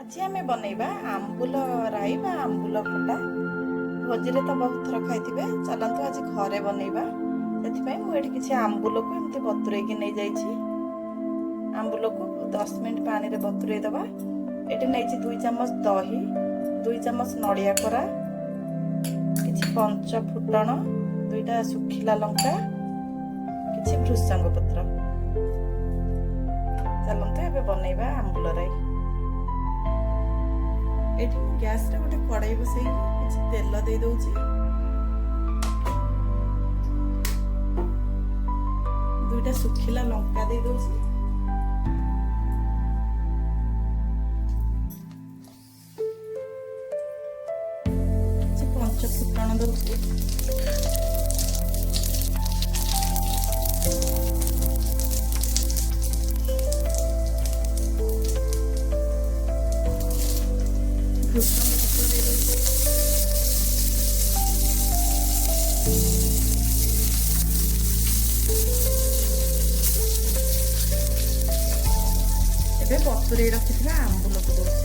आज आम बनइबा आंबुल राई बा आंबुल खटा। भोजी रे तो बहुत थर खाइथिबे, चलंतु आज घरे बनइबा। सेथिପାଇଁ ମୁଁ ଏଠି କିଛି ଆମ୍ବୁଲକୁ ଏମିତି ବତୁରେଇକି ନେଇ ଯାଇଛି। ଆମ୍ବୁଲକୁ 10 ମିନିଟ୍ ପାଣିରେ ବତୁରେଇ ଦବା। ଏଠି ନେଇଛି 2 ଚାମଚ ଦହି, 2 ଚାମଚ ନଡ଼ିଆ କୋରା, କିଛି ପଞ୍ଚ ଫୁଟଣ, 2ଟା ଶୁଖିଲା ଲଙ୍କା, କିଛି ଭୃଷଙ୍ଗ ପତ୍ର। ଚାଲନ୍ତୁ ଏବେ ବନେଇବା ଆମ୍ବୁଲ ରାଇ। ଏଠି ମୁଁ ଗ୍ୟାସ୍ ରେ ଗୋଟେ କଡ଼େଇ ବସେଇକି କିଛି ତେଲ ଦେଇ ଦଉଛି। 2ଟା ଶୁଖିଲା ଲଙ୍କା ଦେଇ ଦଉଛି। କିଛି ପଞ୍ଚ ଫୁଟଣ ଦଉଛି। ଭୃଷଙ୍ଗ ପତ୍ର ଦେଇ ଦଉଛି। ଏବେ ବତୁରେଇ ରଖିଥିବା ଆମ୍ବୁଲକୁ ଦଉଛି।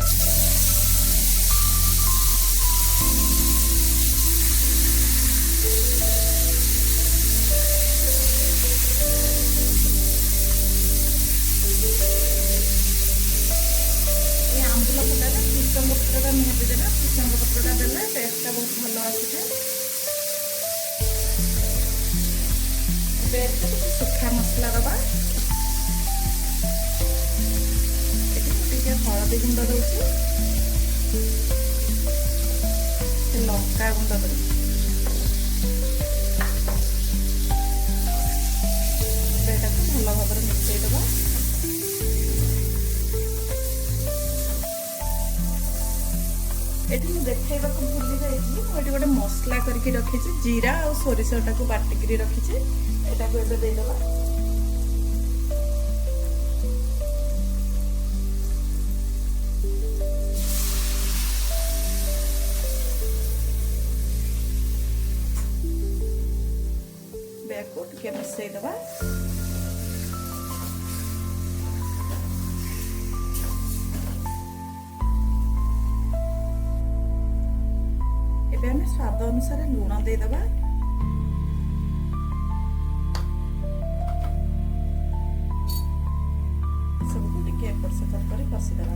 এই ଆମ୍ବୁଲ ଖଟାରେ ଭୃଷଙ୍ଗ ପତ୍ରଟା ନିହାତି ଦେବେ। ଭୃଷଙ୍ଗ ପତ୍ରଟା ଦେଲେ ଟେଷ୍ଟଟା ବହୁତ ଭଲ ଆସିଥାଏ। ଏବେ କିଛି ଶୁଖା ମସଲା ଦବା। हलदी गुंड दौची, लंका गुंड दौची। भल भाव मिसईदबा। एठी देखा भूली जाइए गोटे मसला करके रखी, जीरा और सोरिषटा को बाटिक रखी। एटा को एबे देदबा। को टिके मिसई दबा। एबे हमें स्वाद अनुसार लूण दे दबा। सबको टिके एपट सेपट कर कसी दबा।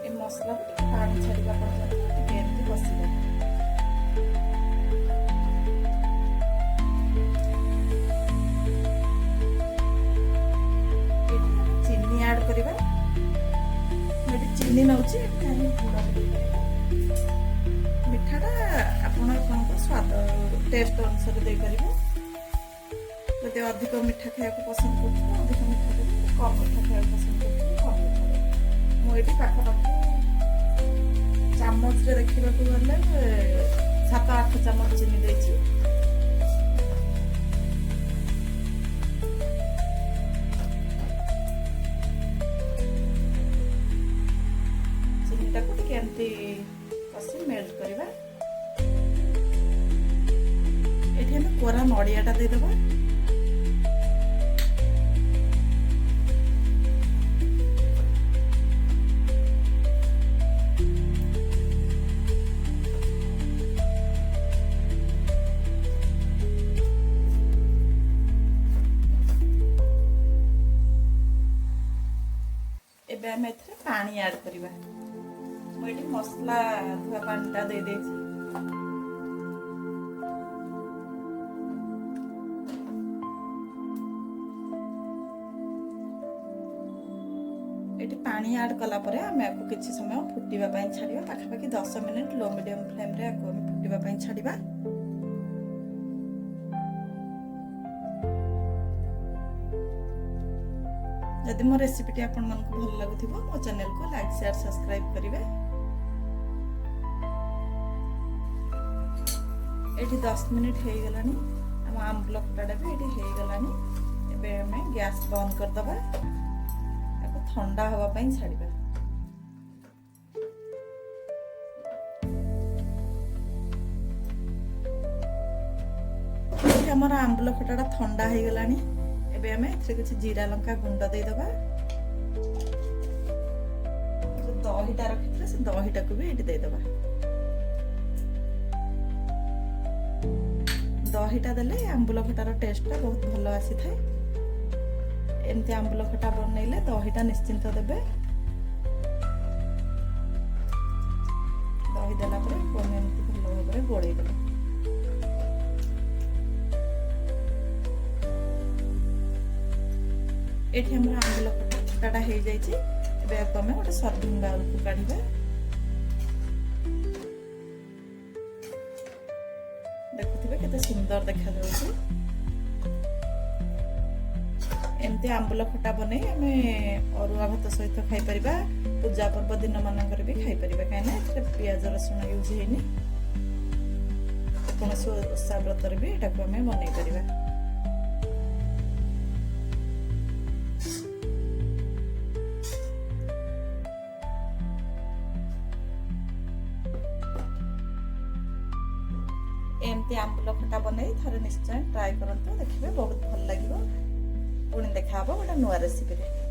ए मसला को पानी छाड़िबा पर्यंत टिके एमती कसी दबा। चीनी नौची मिठाटा आपण स्वाद टेस्ट अनुसार दे पारिबो। जदि अधिक मिठा खाया पसंद करते अधिक मिठा देवे, कम मिठा खाया पसंद करते कम मिठा देवे। मुझे पाखापाखि चामच देखा गले 7-8 चामच चीनी देछि। कसी मेल्ट करवा। एठी हम कोरा नड़ियाटा दे दबा। एबे हम एथरे पानी ऐड करवा। मुझे मसला धुआ पानीटा दे देछि। एटी पानी ऐड कला परे हम आपको किछि समय फुटिबा पई छाड़िबा। पाखापाखि 10 मिनिट लो मीडियम फ्लेम रे आपको फुटिबा पई छाड़िबा। जदि मो रेसिपीटी आपण मन को भल लागुथिबो मो चैनल को लाइक शेयर सब्सक्राइब करिवे। एठी 10 मिनिट हे गलानी। हम आंबुल खटाटा भी एठी हे गलानी। एबे हमें गैस बंद कर दबा। एको ठंडा हवा पई छाड़िबा। एठी हमर आंबुल खटाटा ठंडा हे गलानी। एबे हमें एथरे कुछ जीरा लंका गुंड दे दबा। ଦହିଟା ରଖିଥିଲେ ସେ ଦହିଟାକୁ ବି ଏଇଠି ଦେଇଦବା। ଦହିଟା ଦେଲେ ଆମ୍ବୁଲ ଖଟାର ଟେଷ୍ଟଟା ବହୁତ ଭଲ ଆସିଥାଏ। ଏମିତି ଆମ୍ବୁଲ ଖଟା ବନେଇଲେ ଦହିଟା ନିଶ୍ଚିନ୍ତ ଦେବେ। ଦହି ଦେଲା ପରେ ଏମିତି ଭଲ ଭାବରେ ଗୋଳେଇ ଦେବେ। ଏଠି ଆମର ଆମ୍ବୁଲ ଖଟାଟା ହେଇଯାଇଛି। ଏବେ ଆକୁ ଆମେ ଗୋଟେ ସର୍ଭିଂ ବାଉଲକୁ କାଢିବା। ଦେଖୁଥିବେ କେତେ ସୁନ୍ଦର ଦେଖାଯାଉଛି। ଏମିତି ଆମ୍ବୁଲ ଖଟା ବନେଇ ଆମେ ଅରୁଆ ଭାତ ସହିତ ଖାଇପାରିବା, ପୂଜା ପର୍ବ ଦିନ ମାନଙ୍କରେ ବି ଖାଇପାରିବା, କାହିଁକିନା ଏଥିରେ ପିଆଜ ରସୁଣ ୟୁଜ୍ ହେଇନି। କୌଣସି ଓଷା ବ୍ରତରେ ବି ଏଟାକୁ ଆମେ ବନେଇ ପାରିବା। एमती आंबुल खटा बनै थरे निश्चय ट्राई करंतु, देखिबे बहुत भल लागिबो। पुणी देखा हबो गोटे नुआ रेसिपी रे।